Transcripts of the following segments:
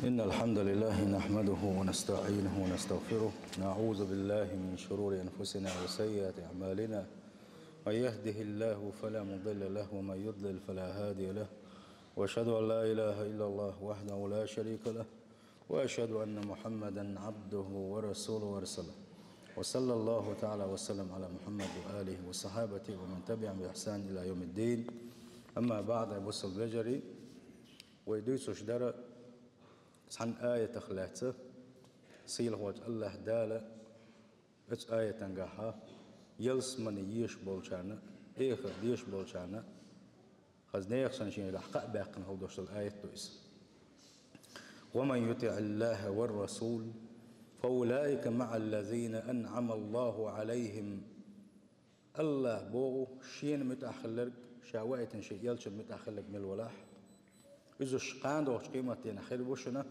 إن الحمد لله نحمده ونستعينه ونستغفره، نعوذ بالله من شرور أنفسنا وسيئات أعمالنا، من يهده الله فلا مضل له ومن يضلل فلا هادي له، وأشهد أن لا إله إلا الله وحده لا شريك له، وأشهد أن محمدا عبده ورسوله ورسله، وصلى الله تعالى وسلم على محمد وآله وصحابته ومن تبعهم بإحسان إلى يوم الدين. أما بعد أبوس البجري ويدوس شدرة عن آية تخلاته سيل هو الله دالة اتس آية تنجحها يلس من يش بولشانا إخر يش بولشانا خزنيخ سنشين لحقق باقن هو دوش الآية تويس. ومن يطع الله والرسول فأولئك مع الذين أنعم الله عليهم. الله بو شين متأخلك شاوائة شيء يلش متأخلك من الولاح إذا شقان دوش قيمتين خير بوشنا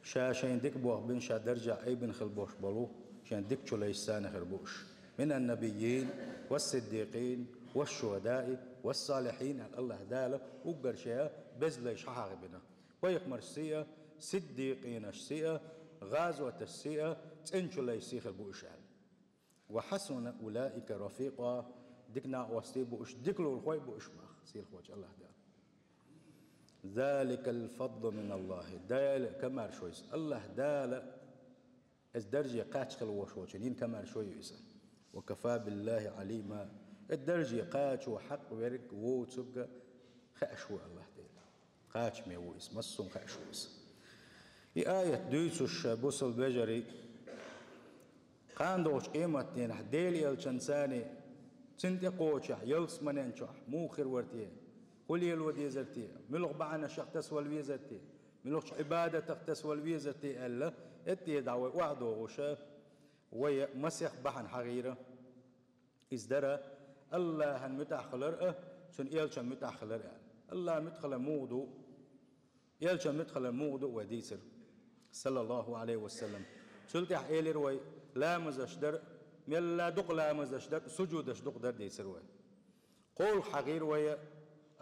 شاشين ديك بوغ بن شا درجة أي بن خلبوش بلو شان ديك شو ليسان خربوش من النبيين والصديقين والشهداء والصالحين. الله داله وقر شيء بزل شحاغ بنا ويقمر السيئة صديقين السيئة غازوة السيئة تنشو ليسي خربوش. وحسن أولئك رفيقا ديكنا وستي بوش ديكلو الخوي بوش ماخ سير خوش الله داله. ذلك الفضل من الله دال كمار شويس الله دال الدرجة قاتش خلوشوشين كمار شويس وكفى بالله عليما الدرجة قاتش وحق ورق ووتسق خاشوا الله دال قاتش ميويس مصم خاشويس. آية دويسوش بوصل بجري قاندوش قيمتين ديل يلشنساني تنتي قوشح يلس مننشح موخر ورتين قل يلودي زرتي ملوخ بعنا شخ تسوى الويزرتي ملوخ عبادة تسوى الويزرتي ألا اتي دعوة وعدو غشا ويا مسيح بحن حغيرة إزدرا الله هن متأخلر شن يلشن متأخلر الله متخل مودو يلشن متخل مودو وديسر صلى الله عليه وسلم شلت حيل روي لا مزشدر ملا دق لا مزشدر سجودش دق در ديسر وي قول حغير ويا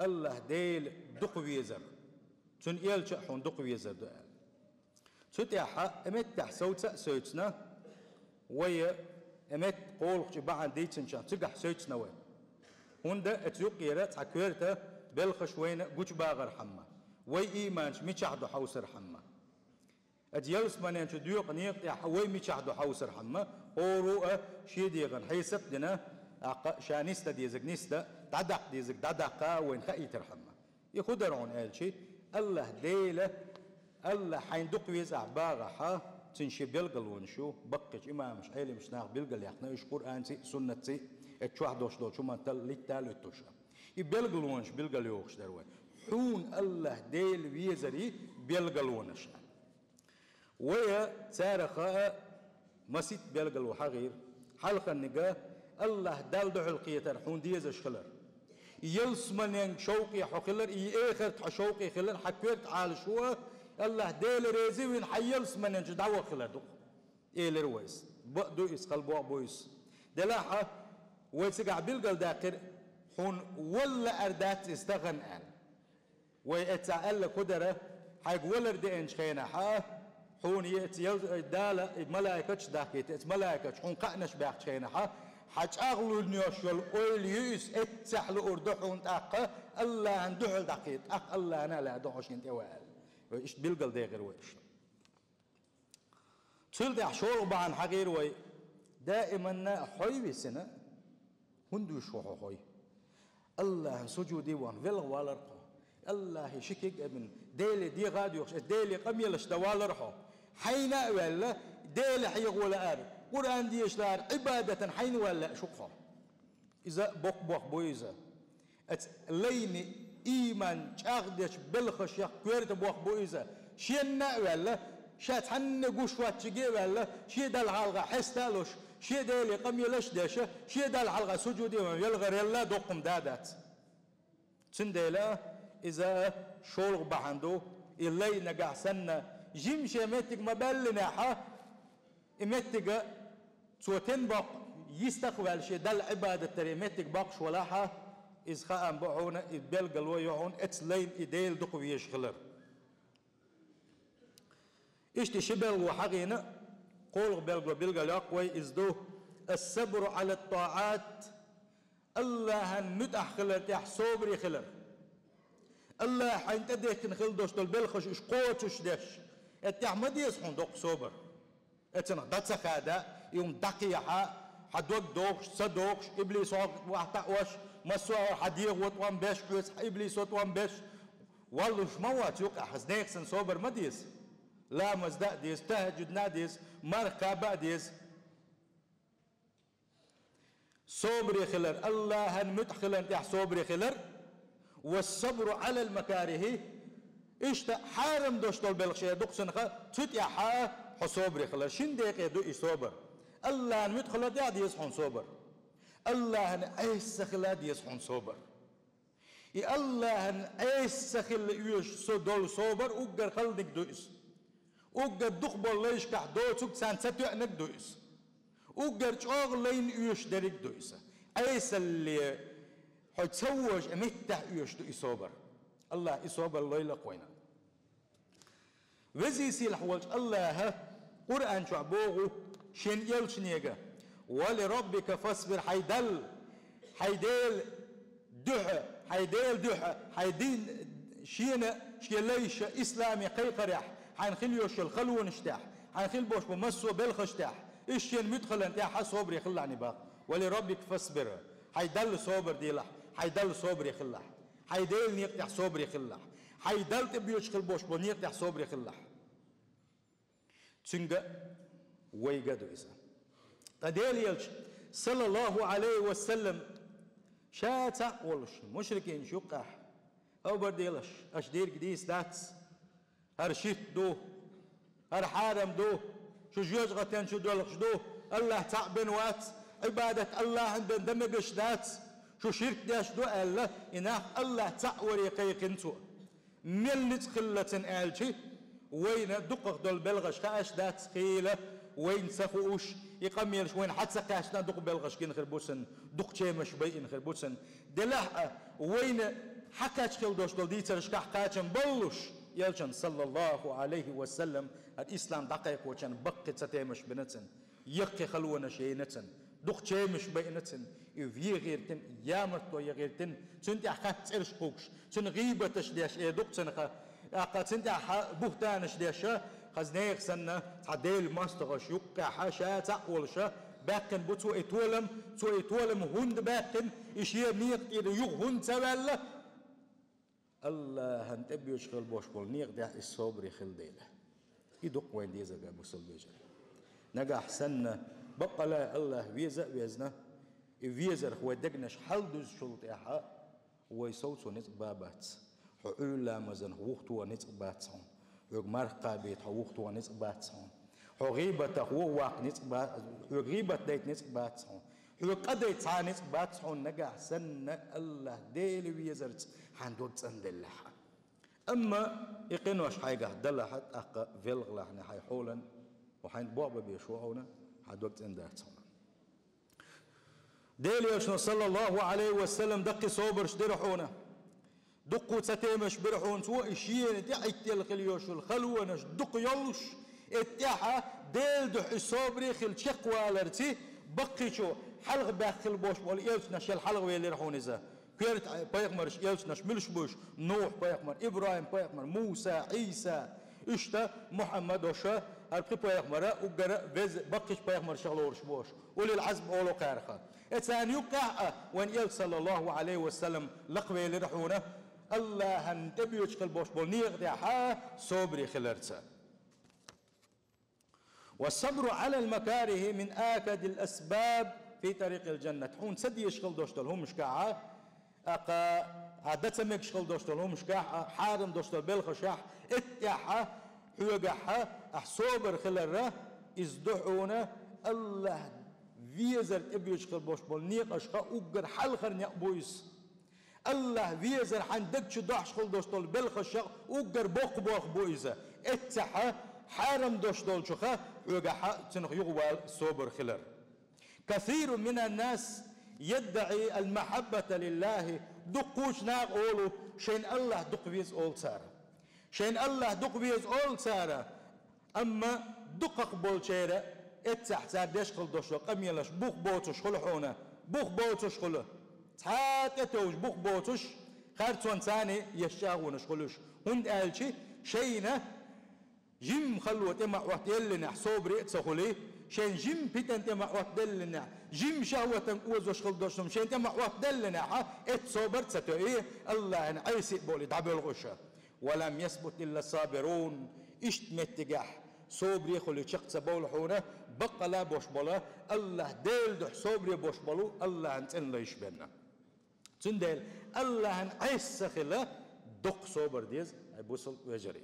الله ديل دق ويزر شن يلش حون دق ويزر دال شتيحة امت تحسوت سوتنا ويا امت قول بعد ديتشن شان تقح سوتنا وين هوندا اتيوقيرا تحكيرتا بالخشوين قوش باغر حما وي ايمانش ميشعدو حوسر حما اديالس مانين شديوق نيق وي ميشعدو حوسر حما هورو شيديغن حيسب دنا شانيستا ديزك نيستا ددق ديزك ددقا وين خاي ترحمه يخدرون الشي الله ديله الله حين دق ويزع باغحا تنشي بيلقل ونشو بقش امام مش عيلي مش ناق بيلقل يحنا ايش قران سي سنه سي اتشوح دوش دوش ما تل ليتالو توشا يبيلقل ونش بيلقل يوخش دروي حون الله ديل ويزري بيلقل ونش ويا تارخا مسيت بيلقل وحغير حلقه النقاه الله دال دعو القيتر حون ديزش خلر يلس من شوقي حخلر اخر شوقي خلر حكيت على شو الله ديل ريزي وين حيلس من دعوه خلر دو ايه الرويس بدو يسخل بو بويس دلاحه ويسقع بالقل داكر حون ولا اردات استغن ال ويتسال قدره حق ولا ردينش خينا حون يتي داله ملائكه داكيت ملائكه حون قعنش باخ خينا حج أغلو النيوشول أول يوس اتسح لأردحون تاقة الله هندحل دقيت الله أنا لا دعوشين توال وإيش بيلقل دي غير وإيش تسلد أحشور بعن حقير وي دائما حوي بسنة هندو شوحو حوي الله سجودي وان فيلغ والرقو الله شكيك ابن ديلي دي غادي يخش ديلي قميلش دوالرحو حين ولا ديلي حيغ ولا أرد قرآن ديش لار عبادة حين ولا شقها إذا بق بويزا لين إيمان شاغدش بلخش يقيرت بق بويزا شينا ولا شات حن قشوات تجي ولا شي دال حلقة حستالوش شي دالي قم يلش داشة شي دال حلقة سجودي ويلغر يلا دقم دادات تندلا إذا شولغ بحندو اللي نقع سنة جيمشي متك مبلنا حا إمتك توتن بق يستقبل شيء دل عبادة تري متك بقش ولا حا إذ خاء بعونا إذ بلقل ويعون إتلين إديل دقو يشغلر إشتي شبل وحقينا قول بلغ بلغ الأقوى إزدو الصبر على الطاعات الله متح خلر تح صبري خلر الله حين تديك نخل دوستل بلخش إش قوتش دش اتح مديس حندق صبر اتنا دتسخ هذا يوم دقيحة حدوك دوكش صدوكش إبليس وحتقوش مسوا حديق وطوان بش إبليس وطوان بش والله شموات يقع حزنيك سن صبر مديس لا مزدق ديس تهجد ناديس مركبة ديس صبري خلر الله مدخلا تح صبري خلر والصبر على المكاره إيش حارم دوشتول بالخشية دوكسنخا تتيحا حصبري خلر شن ديك يدو إصبر الله مدخلا ديا ديس حن صبر الله أيس خلا ديس حن صبر الله أيس خلا يوش صدول صبر وقر خلدك دويس وقر دقبل ليش كح دوتك سان ستعنك دويس وقر شغلين يوش دريك دويس أيس اللي حتسوج أمتح يوش دو إصبر الله إصبر الله يلقوينا وزي سيل حوالج الله قرآن شعبوغو شن يلشنيغا ولربك فاصبر حيدل دحى حيدين شينا شيليش إسلامي قيقرح حينخل يوش الخلو نشتاح حينخل بوش بمسو بالخشتاح إيشين مدخل انتاح صبر يخلعني باق ولربك فاصبر حيدل صبر ديلح حيدل صبر يخلح حيدل نيقتح صبر يخلح حيدل تبيوش خل بوش بنيقتح صبر يخلح تنجا ويقدو إذا قديل يلش صلى الله عليه وسلم شاتا ولش مشركين شقح أو برديلش أشدير قديس داتس هر شيت دو هر حارم دو شو جوز غتين شو دولخش دو الله تعبن وات عبادة الله عند دمقش داتس شو شرك داش دو الله إناخ الله تعوري قيقنتو ملت خلة آلشي وين دقق دول بلغش خاش دات خيلة وين سخوش يقميرش وين حتى كاشنا دق بلغش كين خربوسن دق تشيمش بين خربوسن دلح وين حكاش خيل دوش دول ديترش كحكاشن بلوش يلشن صلى الله عليه وسلم الإسلام دقيق وشان بقت ستيمش بنتن يقي خلونا شينتن دق تشيمش بينتن يفي غيرتن يامرتو يغيرتن تنتي حكات تسرش قوكش تن غيبة تشديش دق تنخا أقاتنت بهتانش ديشة خزنيك سنة تعديل ماستغش يقع حاشا تقولشة باكن بتو اتولم هند باكن إشياء نيق إذا يغ هند سوالة الله هنتبي يشغل بوشبول نيق ده الصبر يخل ديله يدق وين ديزا قابو سلبيجر نجح سنة بقى لا الله ويزنا ويزر هو دقنش حل دوز شلط إحا ويصوتو نت بابات حقولا مزن وقت ونتباتهم يجمر قابيت وقت ونتباتهم حغيبة هو وقت نتبات حغيبة ديت نتباتهم حقديت عن نتباتهم نجح سنة الله ديل ويزرت حندوت عندلها أما يقينوش حاجة دلحت أق فيلغ لحنا حيحولا وحين بوابة بيشوعونا حدوت عنداتهم ديل يشنو صلى الله عليه وسلم دقي صوبر شدرحونا دقوا تتيمش برحون سوى إشيين تحت الخليوش الخلونش دق يلش اتحا ديل دح الصبري خل شقوى لرتي بقي شو حلق باخل بوش بول يلسنش الحلق ويلي رحون إذا كيرت بايقمرش يلسنش ملش بوش نوح بايقمر إبراهيم بايقمر موسى عيسى إشتا محمد وشا هالقي بايقمر وقرأ بقيش بايقمر شغلورش بوش ولي العزم أولو قارخة اتسان يقع وان يل صلى الله عليه وسلم لقوي اللي رحونه الله هنتبي يشكل بوش بولنيغ دي حا صبري خلرتها والصبر على المكاره من آكد الأسباب في طريق الجنة حون سدي يشكل دوشتل هم مشكاعة أقا عادة ميك يشكل دوشتل هم مشكاعة حارم دوشتل بالخشاح اتحا حوقحا أحصوبر خلرة ازدحونا الله ويزر تبي يشكل بوش بولنيغ أشقا أقر حلخر نيقبويس الله ويزر حندك شدوح شخل دوشتول بالخشق وقر بوق بويزة اتحا حارم دوشتول شخا وقحا تنخ يغوال صوبر خلر كثير من الناس يدعي المحبة لله دقوش ناق أولو شين الله دق ويز أول سارة شين الله دق ويز أول سارة أما دقق بولشيرة اتسحت ديش خل دوشو قميلش بوخ بوتش خلحونا بوخ بوتش خله تحات اتوش بوخ بوتش خارتون ثاني يشاغونش خلوش هند قالشي شينا جيم خلوة ما وقتلنا صوبري تسخلي شين جيم بيتن ما وقتلنا جيم شهوة وزوش خل دوشم شين ما وقتلنا ات صوبر تسوي الله أنا عيسى بولي دعبل غشة ولم يثبت إلا الصابرون اشتمتجح صوبري خلي شخص بول حونه بقى لا بوش بلا الله ديل دح صوبري بوش بلو الله أنت إن لا يشبهنا تندل الله أن عيس خلا دق صوبر ديز بوصل وجري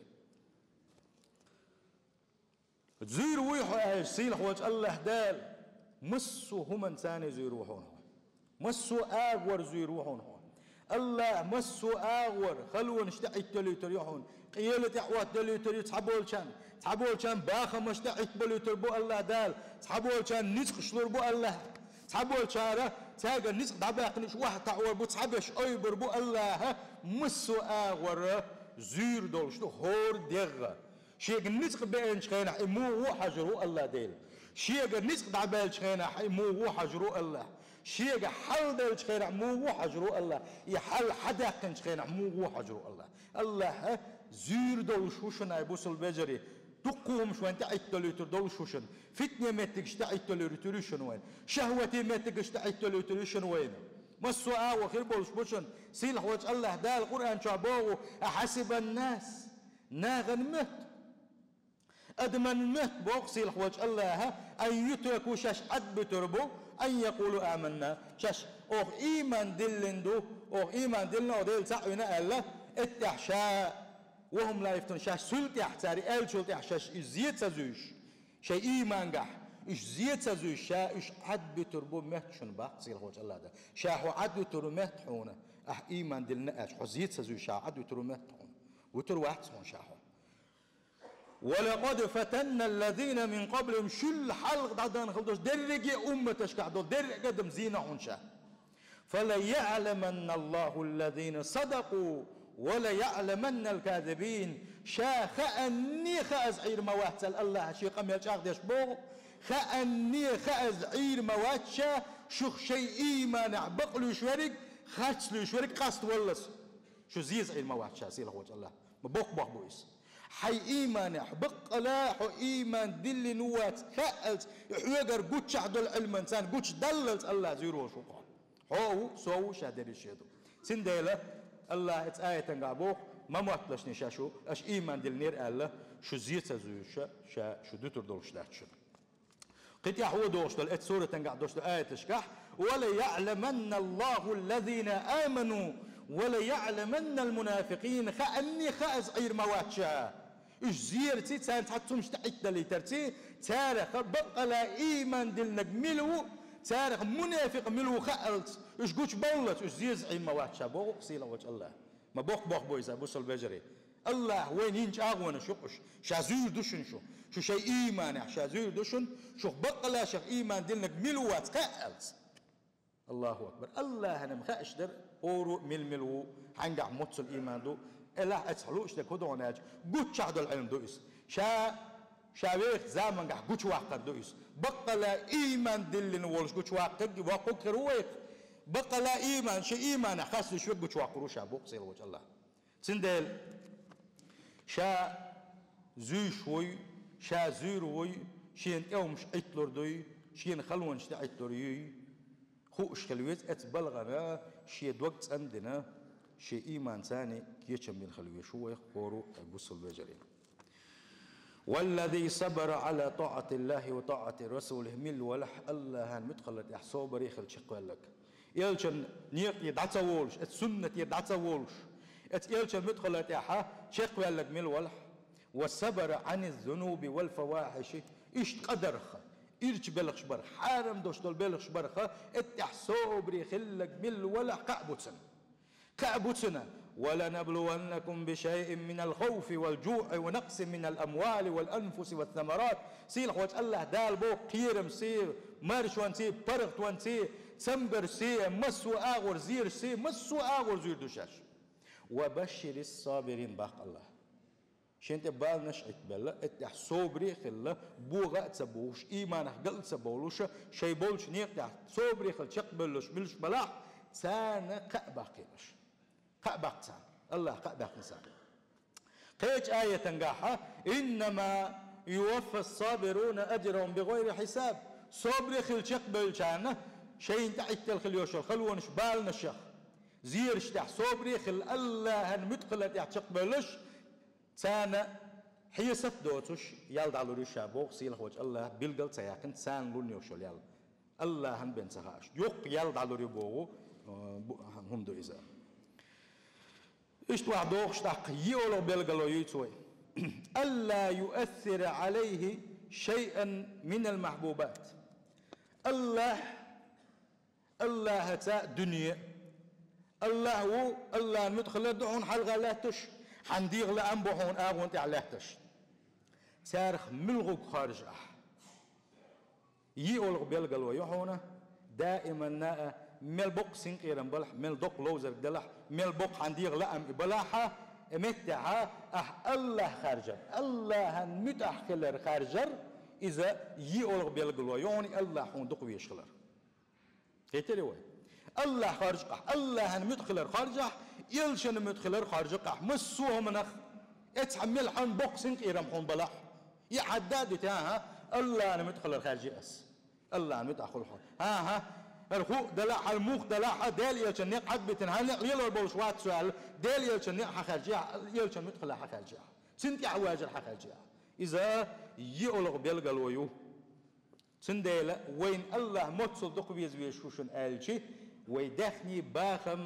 زير ويحو سيل خوات الله دال مسو هم إنسان زيروحون مسو آغور زيروحون الله مسو آغور خلون اشتعيت تلي تريحون قيلة أحوات تلي تري تحبول كان باخا مشتعيت بلي تربو الله دال تحبول كان نسخ شلور بو الله تحبول كارة تاقا نسخ دعباقنش واحد تعور بو تحبش أيبر بو الله مسو آغور زير دولش هور ديغة شيء نسخ بين شخينا مو حجرو الله ديل شيء نسخ دعبال شخينا مو حجرو الله شيء حل دل شخينا مو حجرو الله يحل حدا كن شخينا مو حجرو الله الله زير دولش وشن أيبوس البجري تقوم شوين تعيد تلوتر دولش وشن فتنة متك تعيد تلوتر شنوين شهوتي متك تعيد تلوتر شنوين مسوا وخير بولش بوشن سيل حوج الله دا القرآن شعبوه أحسب الناس ناغن مت أدمن مت بوقسي الحوج الله أن يتركوا شاش عد بتربو أن يقولوا آمنا شاش أو إيمان دلندو أو إيمان دلنا وديل سعونا الله التحشاء وهم لا يفتن شاش سلطي احتاري ال سلطي احشاش زيت سزوش شيء إيمان قح إش زيت سزوش شا إش عد بتربو مهتشن بقسي الحوج الله ده شاحو عد بتربو مهتحونا أح إيمان دلنا أش زيت سزوش شا عد بتربو مهتحون وتر واحد سمون شاحو ولقد فتنا الذين من قبلهم شل حلق دعدان خلدوش درجي أمتش قعدوا درجي دم زينة عنشا فلا يعلمن الله الذين صدقوا ولا يعلمن الكاذبين شا خأني خأزعير مواتل الله شي قم يلشاق ديش بوغ خأني خأزعير مواتشا شخ شي إيمان عبقلو شورك خاتلو شورك قاست ولس شو زيزعير مواتشا سيلا خوش الله مبوق بوق بويس حي إيمان حبق لا حو إيمان دل نوات خألت حوغر قوتش عدو العلم إنسان قوتش دللت الله زيرو شوقا هو سوو شادر الشيطو سنديلة الله اتآية تنقابوخ ما مواتلش نشاشو اش إيمان دل نير الله شو زيت زيوشا شو دوتر دولش داتشو قلت يا هو دوشتل ات سورة تنقع دوشتل آية تشكح ولا يعلمن الله الذين آمنوا ولا يعلمن المنافقين خأني خأزعير مواتشا إش زيرتي تان تحطم شتعيت دلي ترتي تاريخ بقى لا إيمان دلنك ملو تاريخ منافق ملو خألت إش قوش بولت إش زيزعير مواتشا بوق سيلا وجه الله ما بوق بويزا بوصل بجري الله وين ينج أغوانا شقش شازير دوشن شو شي إيمان شازير دوشن شو بقى لا شق إيمان دلنك ملوات خألت الله أكبر الله أنا مخاش در أورو ملو حنقع متصل إيمان دو إلا أتحلوش لكودو ناج قوتش عدو العلم دوئس شاويخ زامن قح قوتش واقر دوئس بقى لا إيمان دلن وولش قوتش واقر وقو كرويك بقى لا إيمان شي إيمان خاص شوي قوتش واقرو شابوك سيل وجه الله سندل شا زي شوي شا زيروي شين يومش عيتلور دوي شين خلونش تعيتلور يوي خوش خلويت اتبلغنا شي وقت عندنا شي ايمان ثاني كيتشم من خلوي شو يخوروا بوصل بجرين والذي صبر على طاعة الله وطاعة رسوله مل ولح الله هان مدخلت احسو بريخل شقوال لك يلشن نيق يدعتوولش السنة يدعتوولش يلشن مدخلت احا شقوال لك مل ولح والصبر عن الذنوب والفواحش ايش قدرخ إيرش بلغش بر حارم دوشتول بلغش برخة اتحسوبري خلق مل ولا كعبوتنا ولنبلونكم بشيء من الخوف والجوع ونقص من الأموال والأنفس والثمرات سيل خوات الله دال بو قيرم سي مارش وانسي برغت وانسي سمبر سي مسو آغور زير سي مسو آغور زير دوشاش وبشر الصابرين باق الله شنت بال نشعت بلا اتح صبري خلا بوغا تسبوش إيمان قل تسبولوش شي بولش نيقتح صبري خل شقبلوش بلش بلاح سانا قأباقينش قأباق سان الله قأباق نسان قيج آية تنقاحة إنما يوفى الصابرون أجرهم بغير حساب صبري خل شقبل شانا شين تحت الخليوش الخلونش بال نشخ زيرش تح صبري خل الله المدخلة تحت شقبلش سانا حيسة دوتش يالد على ريشة بوق سيل خوش الله بيلقل سياقن سان لون يوشل يال الله هم بين سهاش يوق يالد على ريبوغو هم دو إذا إيش واحد دوغش تاق يولو بيلقلو يتوي ألا يؤثر عليه شيئا من المحبوبات الله هتا دنيا الله هو الله ندخل دعون حلقة لا تش حنديغ لأنبوحون آغون تعلهتش سارخ ملغوك خارج يقولغ بيلقلو يحونا دائما نا ملبوق سنقيرن بلح ملدوق لوزر دلح ملبوق حنديغ لأم بلاحة متعها الله خارجر الله متح خلر خارجر إذا يقولغ بيلقلو يوني الله حندوق ويشخلر كيتلي وين الله خارجقح الله مدخلر خارجح يلشن مدخلر خارجقح مسوه منخ اتحمل حن بوكسينج إيرم حن بلح يعداد تاها الله مدخلر خارجي أس الله مدخل حن ها الخو دلح الموخ دلح دال يلشن نقعد بتنهال يلو بولشوات سؤال دال يلشن نقع خارجي يلشن مدخلر خارجي سنتي عواجر خارجي إذا يقولغ بيلقلو يو سنديلا وين الله متصل دقبيز ويشوشن آلشي ويدخني باخم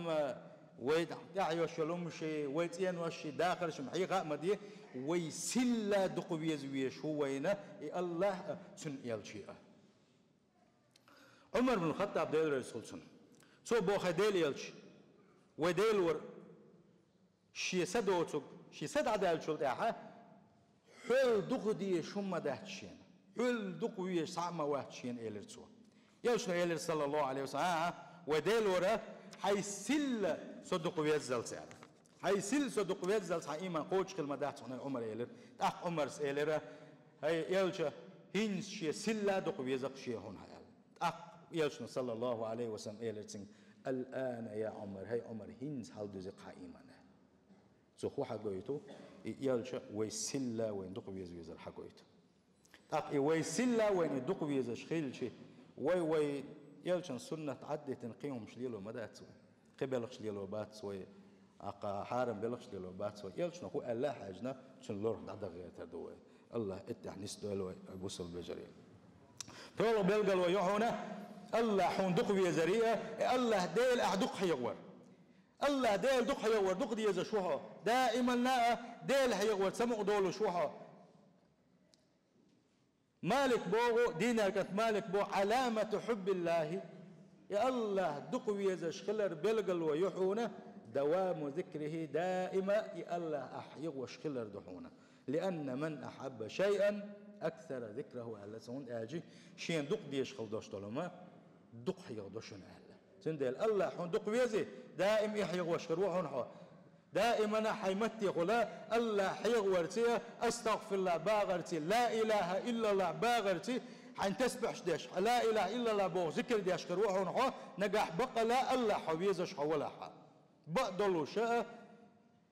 ويدعي وشلومشي ويتين وشي داخل شمحيقة مديه ويسلا دقبيز ويشو وينا الله سن آلشي عمر بن الخطاب ديل رسول سن سو بوخا ديل آلشي وديل ور شي سدوتك شي سد عدال شلتاها حل دقدي شم دهتشين حل دقوي سامة وحشين إلرتوا يوشنا إلر صلى الله عليه وسلم وديل ورا حيسل صدق ويزل سعر حيسل صدق ويزل سعر إيمان قوش كلمة دهتنا عمر إلر تأخ عمر إلر هاي يلشة هنس شيء سلا دق ويزق شيء هون هاي تأخ يوشنا صلى الله عليه وسلم إلر تين الآن يا عمر هاي عمر هنس هل دزق إيمانه زخو حقويته يلشة ويسلا وين دق ويزل حقويته تأخ ويسلا وين دق ويزل خيل شيء وي يلشن سنة عدة تنقيهم شليلو مدات قبلش شليلو بات سوي أقا حارم بلش شليلو بات سوي يلشن هو الله حاجنا شن لور دعدا غير تدوي الله اتح نسدلو بوصل بجري تولو بلقلو يحونا الله حون دقوي زريئة الله ديل أحدق حيغور الله ديل دق حيغور دق دي شوها دائما لا ديل حيغور سمع دولو شوها مالك بوغو دينار كانت مالك بو علامة حب الله يا الله دقوي زشخلر بلقل ويحونا دوام ذكره دائما يا الله أحيغ وشخلر دحونا لأن من أحب شيئا أكثر ذكره أهلا سون آجي شين دق ديشخل دوش طالما دق حيغ دوشن أهلا سندل الله حون دقوي زي دائم يحيغ وشخر وحون دائما حيمتي غلا الله حيغ ورتي استغفر الله باغرتي لا اله الا الله باغرتي حين تسبح ديش لا اله الا الله بو ذكر ديش كروحون حو نجح بقى لا الله حويزش حولا حا بقدلو شاء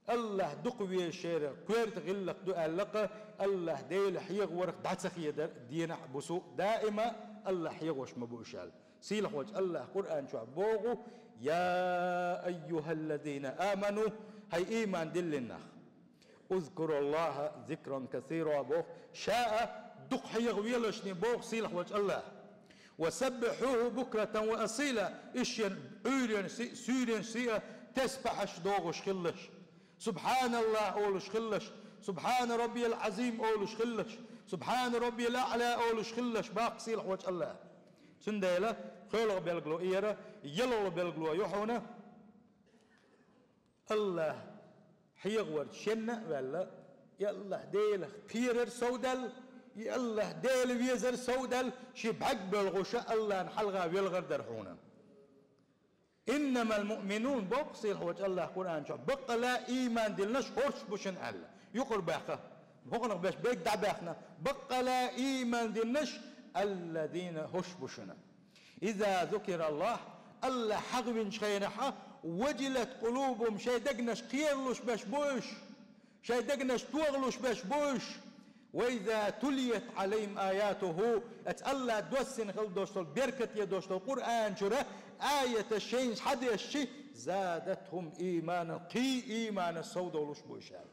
الله دقوي شير كويرت غلق دو ألقى الله ديل حيغ ورق دعتسخي دينا بسوء دائما الله حيغ وش مبوشال سيلح وجه الله قرآن شو بوغو يا أيها الذين آمنوا هاي إيمان دلنا اذكروا الله ذكرا كثيرا بوغ شاء دق حيغ ويلشني بوغ سيلح وجه الله وسبحوه بكرة وأصيلا إشيان عيرين سيرين سيئة تسبحش دوغش خلش سبحان الله أولش خلش سبحان ربي العظيم أولش خلش سبحان ربي الأعلى أولش خلش باق سيلح وجه الله سنديلا خيلو بيلقلو إيرا يلو بيلقلو يحونا الله حيغور شنة ولا يالله ديل بيرر سودل يالله ديل ويزر سودل شبعك بالغشاء الله نحلغا ويلغر درحونا إنما المؤمنون بقصير وجه الله قرآن شو بقى لا إيمان دلناش هرش بشن الله يقر باقة هون باش بيك دعباخنا بقى لا إيمان دينش الذين هشبشنا إذا ذكر الله حغب شينحا وجلت قلوبهم شي دقنش قيرلوش باش بوش شي دقنش توغلوش باش بوش وإذا تليت عليهم آياته أتألا دوسن خل دوشتل بركة يدوشتل القرآن جرى آية الشين حد الشيء زادتهم إيمانا إيمانا السوداء ولوش بوشال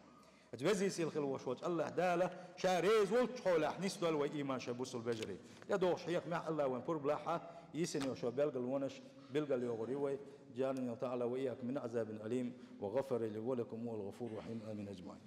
أتبزي سيل خل وشوش الله دالة شاريز والتحولة حنيس دول وإيمان شابوس البجري يدوش حيق مع الله وين فور بلاحة يسني وشو بلغ الونش بلغ اليغريوي جعلني تعالى وإياك من عذاب أليم وغفر لي ولكم هو الغفور الرحيم آمين أجمعين.